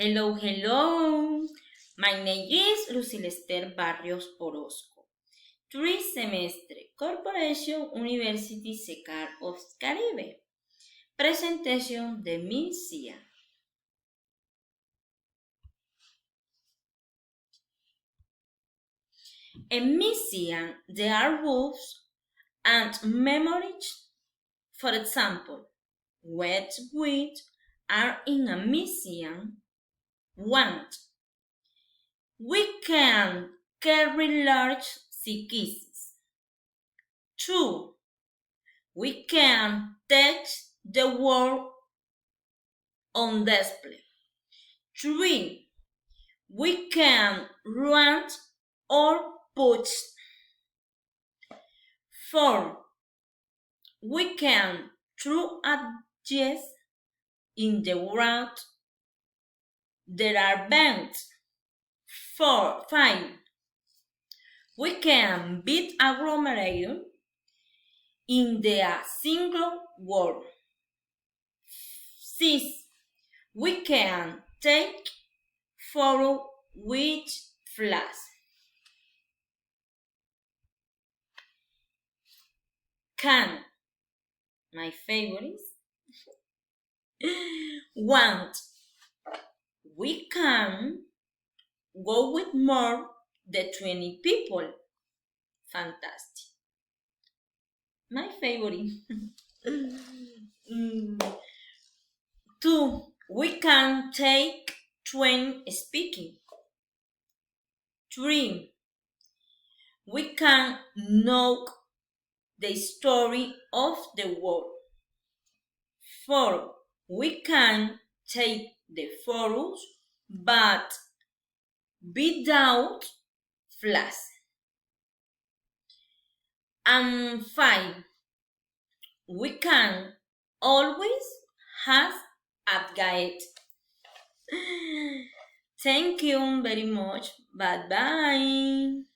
Hello, hello. My name is Lucilester Barrios Orozco. Three semestre Corporation University Secar of Caribe. Presentation de Misia. In Misia, there are books and memories. For example, what we are in a museum. 1. We can carry large sea kisses. 2. We can touch the world on display. 3. We can run or push. 4. We can throw objects in the ground. There are bands. 5. We can beat agglomeration in the single word. 6. We can take photo with flash. Can, my favorites. Want, we can go with more than 20 people. Fantastic. My favorite. 2. We can take train speaking. 3. We can know the story of the world. 4. We can take the photos but without flash. And 5. We can always have a guide. Thank you very much. Bye bye.